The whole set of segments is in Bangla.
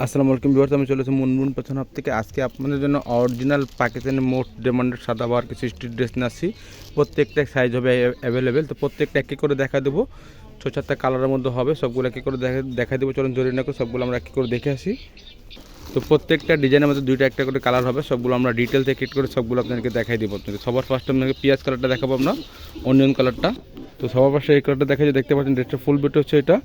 আসসালামু আলাইকুম ভিউয়ার্স, আমি চলেছি মুনমুন পেছন হাব থেকে। আজকে আপনাদের জন্য original Pakistani most demanded Sadabahar কিছু স্ট্রিট ড্রেস নিয়ে আসছি। প্রত্যেকটা সাইজ হবে অ্যাভেলেবেল, তো প্রত্যেকটা এক করে দেখা দেবো। 6-7টা কালারের মধ্যে হবে, সবগুলো এক করে দেখা দেবো। চলুন জরুরি না করে সবগুলো আমরা এক করে দেখে আসি। তো প্রত্যেকটা ডিজাইনের মধ্যে দুইটা একটা করে কালার হবে, সবগুলো আমরা ডিটেল থেকে করে সবগুলো আপনাদেরকে দেখাই দেবো। সবার ফার্স্ট আপনাকে পেঁয়াজ কালারটা দেখাবো, আমরা অনিয়ন কালারটা। তো সবার পাশে এই কালারটা দেখা যায়, দেখতে পাচ্ছেন ড্রেসটা ফুল বিট হচ্ছে। এটা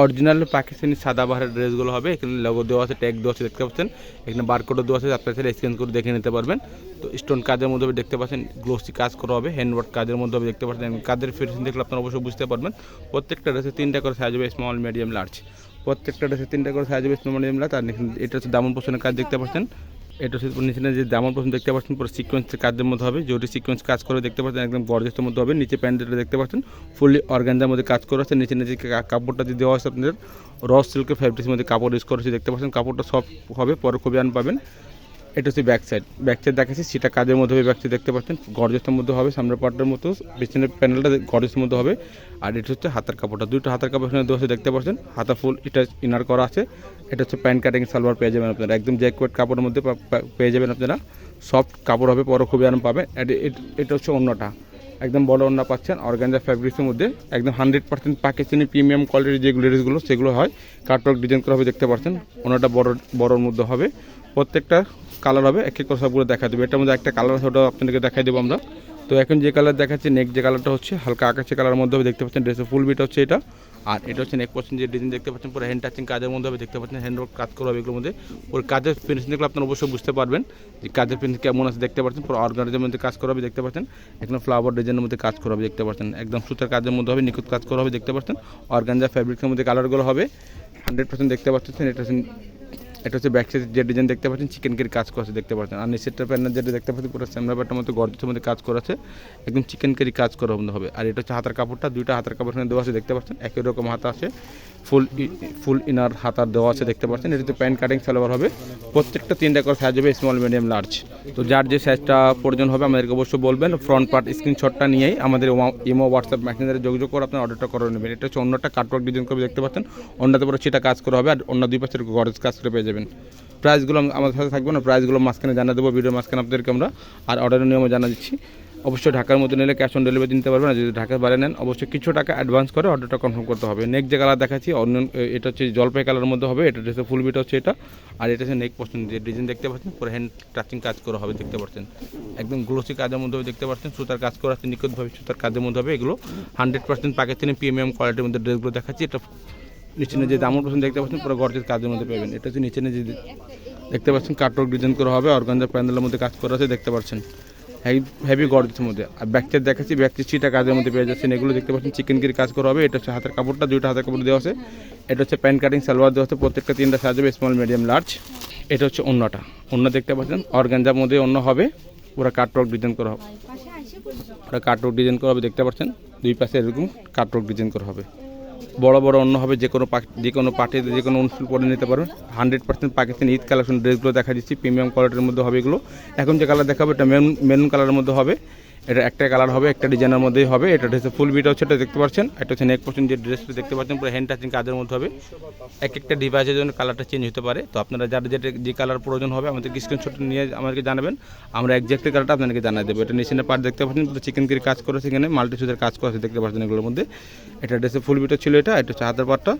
অরিজিনাল পাকিস্তানি সাদাবাহারের ড্রেসগুলো হবে। এখানে লোগো দেওয়া আছে, ট্যাগ দেওয়া আছে, দেখতে পাচ্ছেন। এখানে বারকোডও দেওয়া আছে, আপনার সাথে স্ক্যান করে দেখে নিতে পারবেন। তো স্টোন কাজের মধ্যে হবে, দেখতে পাচ্ছেন গ্লোসি কাজ করা হবে, হ্যান্ডওয়ার্ক কাজের মধ্যে হবে, দেখতে পাচ্ছেন। কাজের ফিনিশিং দেখলে আপনারা অবশ্যই বুঝতে পারবেন। প্রত্যেকটা ড্রেসে 3টা করে সাইজ হবে, স্মল, মিডিয়াম, লার্জ। প্রত্যেকটা ড্রেসে 3টা করে সাইজ হবে, স্মল, মিডিয়াম, লার্জ। আর এটা হচ্ছে দামন পোষণের কাজ, দেখতে পাচ্ছেন। এটা হচ্ছে নিচে যে দামন পোষণ দেখতে পাচ্ছেন, পুরো সিকোয়েন্সের কাজের মধ্যে হবে, জরি সিকোয়েন্স কাজ করে, দেখতে পাচ্ছেন। একদম গর্জিয়াসের মধ্যে হবে। নিচে প্যান্টটা দেখতে পাচ্ছেন ফুললি অর্গানজার মধ্যে কাজ করা আছে। নিচে কাপড়টা দিয়ে দেওয়া আছে আপনাদের র সিল্কের ফ্যাব্রিক্সের মধ্যে কাপড় ইউজ করেছে, দেখতে পাচ্ছেন। কাপড়টা সফট হবে, পরে খুবই পাবেন। এটা হচ্ছে ব্যাক সাইড দেখাচ্ছি, সেটা কাজের মধ্যে হবে। ব্যাক সাইড দেখতে পাচ্ছেন গর্জিয়াসের মধ্যে হবে, সামনের পার্টের মতো, পিছনের প্যানেলটা গর্জিয়াসের মধ্যে হবে। আর এটা হচ্ছে হাতের কাপড়টা, দুটো হাতের কাপড় এখানে দেওয়া আছে, দেখতে পাচ্ছেন। হাতা ফুল এটা ইনার করা আছে। এটা হচ্ছে প্যান্ট কাটিং সালোয়ার পেয়ে যাবেন আপনারা, একদম জ্যাকওয়েট কাপড়ের মধ্যে পেয়ে যাবেন আপনারা। সফট কাপড় হবে, পরে খুবই আরাম পাবেন। এটা হচ্ছে অন্যটা, একদম বড় অন্য পাচ্ছেন অর্গানজা ফ্যাব্রিক্সের মধ্যে, একদম 100% পাকিস্তানি প্রিমিয়াম কোয়ালিটির যেগুলো ড্রেসগুলো সেগুলো হয়। কাটওয়ার্ক ডিজাইন করা হবে, দেখতে পাচ্ছেন। অন্যটা বড়োর মধ্যে হবে। প্রত্যেকটা কালার হবে, এক এক করে সবগুলো দেখা দেবো। এটার মধ্যে একটা কালার আছে, ওটা আপনাদেরকে দেখাই দেবো আমরা। তো এখন যে কালার দেখাচ্ছি, নেক যে কালারটা হচ্ছে হালকা আকাশি কালারের মধ্যে হবে, দেখতে পাচ্ছেন। ড্রেসের ফুল বিট হচ্ছে এটা। আর এটা হচ্ছে নেক পোর্শন যে ডিজাইন দেখতে পাচ্ছেন, পুরো হ্যান্ড টাচিং কাজের মধ্যে হবে, দেখতে পাচ্ছেন। হ্যান্ডওয়ার্ক কাজ করা হবে এগুলোর মধ্যে। ওর কাজের ফিনিশিং দেখলে আপনারা অবশ্যই বুঝতে পারবেন যে কাজের ফিনিশিং কেমন আছে, দেখতে পাচ্ছেন। পুরো অর্গানজার মধ্যে কাজ করা হবে, দেখতে পাচ্ছেন। এখানে ফ্লাওয়ার ডিজাইনের মধ্যে কাজ করা হবে, দেখতে পাচ্ছেন। একদম সুতার কাজের মধ্যে হবে, নিখুঁত কাজ করা হবে, দেখতে পাচ্ছেন। অর্গানজা ফ্যাব্রিক্সের মধ্যে কালারগুলো হবে 100% দেখতে পাচ্ছেন। এটা হচ্ছে ব্যাক সাইড যে ডিজাইন দেখতে পাচ্ছেন, চিকেন কারি কাজ করা আছে, দেখতে পাচ্ছেন। আর নিচেরটা প্যান্ট যেটা দেখতে পাচ্ছেন, পুরো স্যামরা প্যান্টের মধ্যে গর্জের মধ্যে কাজ করা আছে, একদম চিকেন কারি কাজ করা হবে। আর এটা হচ্ছে হাতার কাপড়টা, দুইটা হাতার কাপড় এখানে দেওয়া আছে, দেখতে পাচ্ছেন। একই রকম হাতা আছে, ফুল ইনার হাতার দেওয়া আছে, দেখতে পাচ্ছেন। এটাতে প্যান্ট কাটিং সালোয়ার হবে। প্রত্যেকটা 3টা করে সাইজ হবে, স্মল, মিডিয়াম, লার্জ। তো যার যে সাইজটা প্রয়োজন হবে আমাদেরকে অবশ্যই বলবেন। ফ্রন্ট পার্ট স্ক্রিনশটটা নিয়েই আমাদের ইমো, হোয়াটসঅ্যাপ, মেসেঞ্জারে যোগাযোগ করে আপনার অর্ডারটা করে নেবেন। এটা হচ্ছে অন্যটা কাটওয়ার্ক ডিজাইন করবে, দেখতে পাচ্ছেন। অন্যতে পরে সেটা কাজ করা হবে, আর অন্য দুই পাশের গর্জ কাজ করে পেয়ে যাবেন। প্রাইসগুলো আমাদের সাথে থাকবে না, প্রাইসগুলো মাঝখানে জানা দেবো, ভিডিওর মাঝখানে আপনাদেরকে আমরা। আর অর্ডারের নিয়মও জানা দিচ্ছি। অবশ্যই ঢাকার মধ্যে নিলে ক্যাশ অন ডেলিভারি দিতে পারবেন। আর যদি ঢাকার বাইরে নেন অবশ্যই কিছু টাকা অ্যাডভান্স করে অর্ডারটা কনফার্ম করতে হবে। নেক্সট যে কালার দেখাচ্ছি, এটা হচ্ছে জলপাই কালারের মধ্যে হবে। এটা হচ্ছে ফুল বিট হচ্ছে এটা। আর এটা হচ্ছে নেক পোর্শন যে ডিজাইন দেখতে পাচ্ছেন, পুরো হ্যান্ড টাচিং কাজ করা হবে, দেখতে পাচ্ছেন। একদম গ্লোসি কাজের মধ্যে হবে, দেখতে পাচ্ছেন। সুতার কাজ করা আছে, নিখুঁতভাবে সুতার কাজের মধ্যে হবে। এগুলো 100% পাকিস্তানি প্রিমিয়াম কোয়ালিটির মধ্যে ড্রেসগুলো দেখাচ্ছি। এটা নিচে যে দামন পোর্শন দেখতে পাচ্ছেন, পুরো গর্জের কাজের মধ্যে পাবেন। এটা হচ্ছে নিচে যে দেখতে পাচ্ছেন কাটওয়ার্ক ডিজাইন করা হবে, অর্গানজা প্যানেলের মধ্যে কাজ করা আছে, দেখতে পাচ্ছেন। হেভি গর্জের মধ্যে। আর ব্যাকচার দেখাচ্ছি, ব্যাকচার চিটা কাজের মধ্যে পেয়ে যাচ্ছেন। এগুলো দেখতে পাচ্ছেন চিকেন কারি কাজ করা হবে। এটা হচ্ছে হাতের কাপড়টা, দুইটা হাতের কাপড় দেওয়া আছে। এটা হচ্ছে প্যান্ট কাটিং সালোয়ার দেওয়া আছে। প্রত্যেকটা 3টা সাইজ হবে, স্মল, মিডিয়াম, লার্জ। এটা হচ্ছে অন্যটা, অন্য দেখতে পাচ্ছেন অর্গানজার মধ্যে অন্য হবে, পুরো কাটওয়ার্ক ডিজাইন করা হবে। পুরো কাটওয়ার্ক ডিজাইন করা হবে, দেখতে পাচ্ছেন। দুই পাশে এরকম কাটওয়ার্ক ডিজাইন করা হবে। বড় অন্য হবে, যে কোনো পার্টি, যে কোনো অনুষ্ঠান পরে নিতে পারবেন। 100% পাকিস্তানি ঈদ কালেকশন ড্রেসগুলো দেখা দিচ্ছি, প্রিমিয়াম কোয়ালিটির মধ্যে হবে এগুলো। এখন যে কালার দেখাবো এটা মেরুন কালারের মধ্যে হবে। এটা একটা কালার হবে, একটা ডিজাইনের মধ্যেই হবে। এটা হচ্ছে ফুল বিট হচ্ছে, এটা দেখতে পাচ্ছেন। এটা হচ্ছে নেক পোর্শন যে ড্রেসটা দেখতে পাচ্ছেন, পুরো হ্যান্ড টাচিং কাজের মধ্যে হবে। একটা ডিভাইসের জন্য কালারটা চেঞ্জ হতে পারে। তো আপনারা যার যে কালার প্রয়োজন হবে আমাদেরকে স্ক্রিনশট নিয়ে আমাদেরকে জানাবেন, আমরা এক্সাক্ট কালারটা আপনাদেরকে জানিয়ে দেবো। এটা নিচের পার্ট দেখতে পাচ্ছেন, পুরো চিকেন কারি কাজ করেছে, এখানে মাল্টি সুদের কাজ করেছে, দেখতে পাচ্ছেন এগুলোর মধ্যে। এটা ড্রেসে ফুল বিট ছিল এটা হচ্ছে হাতের পার্টটা।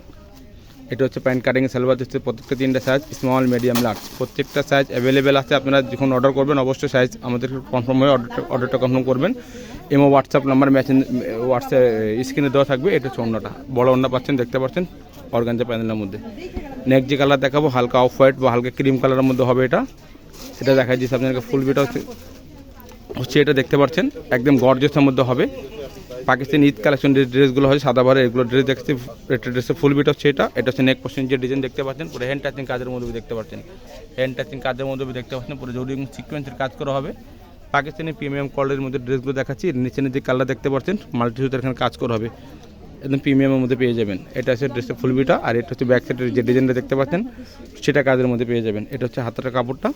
এটা হচ্ছে প্যান্ট কাটিং সালোয়ার দিচ্ছে। প্রত্যেকটা 3টা সাইজ, স্মল, মিডিয়াম, লার্জ। প্রত্যেকটা সাইজ অ্যাভেলেবেল আছে। আপনারা যখন অর্ডার করবেন অবশ্যই সাইজ আমাদের কনফার্ম হয়ে অর্ডারটা কনফার্ম করবেন। ইমো, হোয়াটসঅ্যাপ নাম্বার হোয়াটসঅ্যাপ স্ক্রিনে দেওয়া থাকবে। এটা হচ্ছে অন্যটা, বড় অন্য পাচ্ছেন, দেখতে পাচ্ছেন অর্গানজা প্যানেলের মধ্যে। নেক্সট যে কালার দেখাবো হালকা অফ হোয়াইট বা হালকা ক্রিম কালারের মধ্যে হবে। এটা দেখাই দিচ্ছি আপনাদেরকে। ফুল বিটা হচ্ছে এটা, দেখতে পাচ্ছেন। একদম গর্জিয়াসের মধ্যে হবে। পাকিস্তানি ঈদ কালেকশন ড্রেসগুলো হয় সাদাবারে, এগুলো ড্রেস দেখছি। এটা ড্রেসের ফুল বিট হচ্ছে এটা। এটা হচ্ছে নেক পোর্শন যে ডিজাইন দেখতে পাচ্ছেন, পুরো হ্যান্ড টাচিং কাজের মধ্যে দেখতে পাচ্ছেন। হ্যান্ড টাচিং কাজের মধ্যে দেখতে পাচ্ছেন, পুরো জরি সিকোয়েন্সের কাজ করা হবে। পাকিস্তানি প্রিমিয়াম কোয়ালিটির মধ্যে ড্রেসগুলো দেখাচ্ছি। নিচে যে কালার দেখতে পাচ্ছেন, মাল্টি সুতার এখানে কাজ করা হবে, একদম প্রিমিয়ামের মধ্যে পেয়ে যাবেন। এটা হচ্ছে ড্রেসের ফুল বিটা। আর এটা হচ্ছে ব্যাক সাইডের যে ডিজাইনটা দেখতে পাচ্ছেন, সেটা কাজের মধ্যে পেয়ে যাবেন। এটা হচ্ছে হাতের কাপড়টা।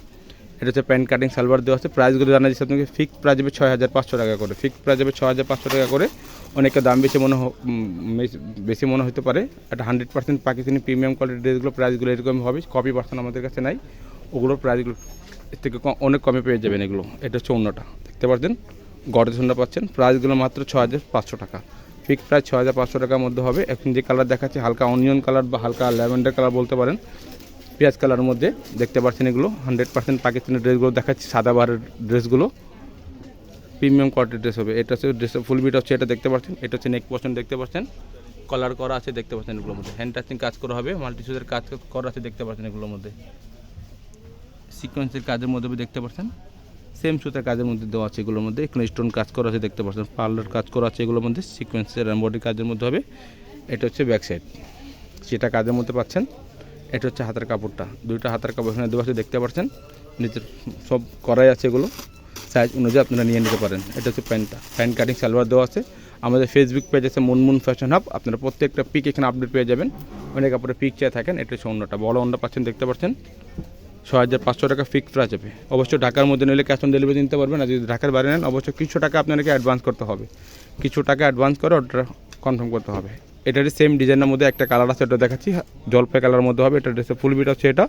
এটা হচ্ছে প্যান্ট কাটিং সালোয়ার দেওয়া আছে। প্রাইসগুলো জানা যাচ্ছে আপনাকে ফিক্সড প্রাইস হবে 6500 টাকা করে, ফিক্সড প্রাইস হবে 6500 টাকা করে। অনেকের দাম বেশি মনে হতে পারে। একটা 100% পাকিস্তানি প্রিমিয়াম কোয়ালিটির ড্রেসগুলো প্রাইসগুলো এরকম হবে, কপি পার্সেন্ট আমাদের কাছে নাই, ওগুলোর প্রাইসগুলো এর থেকে অনেক কমে পেয়ে যাবেন এগুলো। এটা হচ্ছে অন্যটা দেখতে পাচ্ছেন, গর্জেস ওড়না পাচ্ছেন, প্রাইসগুলো মাত্র 6500 টাকা, ফিক্সড প্রাইস 6500 টাকার মধ্যে হবে। এখন যে কালার দেখাচ্ছি হালকা অনিয়ন কালার বা হালকা ল্যাভেন্ডার কালার বলতে পারেন, পেঁয়াজ কালারের মধ্যে দেখতে পাচ্ছেন এগুলো 100% পাকিস্তানি ড্রেসগুলো দেখাচ্ছি, সাদাবাহারের ড্রেসগুলো প্রিমিয়াম কোয়ালিটির ড্রেস হবে। এটা হচ্ছে ড্রেসের ফুল বিট হচ্ছে, এটা দেখতে পাচ্ছেন। এটা হচ্ছে নেক পোর্শন দেখতে পাচ্ছেন, কলার করা আছে দেখতে পাচ্ছেন এগুলোর মধ্যে, হ্যান্ড টাচিং কাজ করা হবে, মাল্টি সুজের কাজ করা আছে দেখতে পাচ্ছেন এগুলোর মধ্যে, সিকোয়েন্সের কাজের মধ্যে দেখতে পাচ্ছেন, সেম সুতার কাজের মধ্যে দেওয়া আছে এগুলোর মধ্যে, এখানে স্টোন কাজ করা আছে দেখতে পাচ্ছেন, পার্লার কাজ করা আছে এগুলোর মধ্যে, সিকোয়েন্সের এমব্রয়ডারি কাজের মধ্যে হবে। এটা হচ্ছে ব্যাক সাইড, সেটা কাজের মধ্যে পাচ্ছেন। এটা হচ্ছে হাতের কাপড়টা, দুইটা হাতের কাপড় এখানে দেওয়া আছে দেখতে পাচ্ছেন, নিচের সব করাই আছে এগুলো, সাইজ অনুযায়ী আপনারা নিয়ে নিতে পারেন। এটা হচ্ছে প্যান্টটা, প্যান্ট কাটিং সালোয়ার দেওয়া আছে। আমাদের ফেসবুক পেজ আছে মুনমুন ফ্যাশন হাব, আপনারা প্রত্যেকটা পিক এখানে আপডেট পেয়ে যাবেন, অনেক কাপড়ে পিক চেয়ে থাকেন। এটা হচ্ছে অন্যটা, বড় অন্য পাচ্ছেন দেখতে পাচ্ছেন, 6500 টাকা ফিক্সড প্রাইস হবে। অবশ্যই ঢাকার মধ্যে নিলে ক্যাশ অন ডেলিভারি নিতে পারবেন, আর যদি ঢাকার বাইরে নেন অবশ্যই কিছু টাকা আপনাকে অ্যাডভান্স করতে হবে, কিছু টাকা অ্যাডভান্স করে অর্ডার কনফার্ম করতে হবে। এটারই সেম ডিজাইনের মধ্যে একটা কালার আছে, এটা দেখাচ্ছি, জলপাই কালারের মধ্যে হবে। এটা ড্রেসের ফুল বিট হচ্ছে, এটা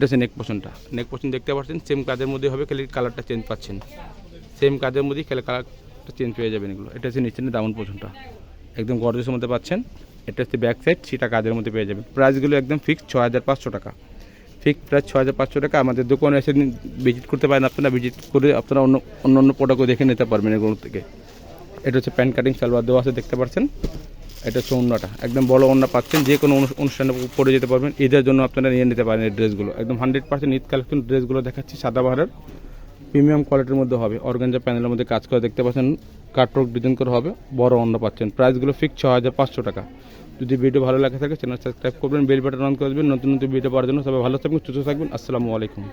হচ্ছে নেক পোর্শনটা, নেক পোর্শন দেখতে পাচ্ছেন সেম কাজের মধ্যে হবে, খালি কালারটা চেঞ্জ পাচ্ছেন, সেম কাজের মধ্যেই খালি কালারটা চেঞ্জ পেয়ে যাবেন এগুলো। এটা হচ্ছে নিচের দামন পোর্শনটা, একদম গর্জেসের মধ্যে পাচ্ছেন। এটা হচ্ছে ব্যাক সাইড, সেটা কাজের মধ্যে পেয়ে যাবেন। প্রাইসগুলো একদম ফিক্সড 6500 টাকা, ফিক্সড প্রাইস 6500 টাকা। আমাদের দোকানে এসে ভিজিট করতে পারেন, আপনারা ভিজিট করে আপনারা অন্য প্রোডাক্টও দেখে নিতে পারবেন এগুলো থেকে। এটা হচ্ছে প্যান্ট কাটিং সালোয়ার দেওয়া আছে দেখতে পাচ্ছেন। এটা হচ্ছে ওড়নাটা, একদম বড় ওড়না পাচ্ছেন, যে কোনো অনুষ্ঠানে পরে যেতে পারবেন, ঈদের জন্য আপনারা নিয়ে নিতে পারেন এই ড্রেসগুলো। একদম 100% ঈদ কালেকশন ড্রেসগুলো দেখাচ্ছি, সাদাবাহারের প্রিমিয়াম কোয়ালিটির মধ্যে হবে, অর্গানজা প্যানেলের মধ্যে কাজ করে দেখতে পাচ্ছেন, কাটওয়ার্ক ডিজাইন করা হবে, বড় ওড়না পাচ্ছেন। প্রাইসগুলো ফিক্স 6500 টাকা। যদি ভিডিও ভালো লাগে থাকে চ্যানেল সাবস্ক্রাইব করবেন, বেল বাটন অন করে দেবেন নতুন নতুন ভিডিও পাওয়ার জন্য। সবাই ভালো থাকবেন, সুস্থ থাকবেন, আসসালামু আলাইকুম।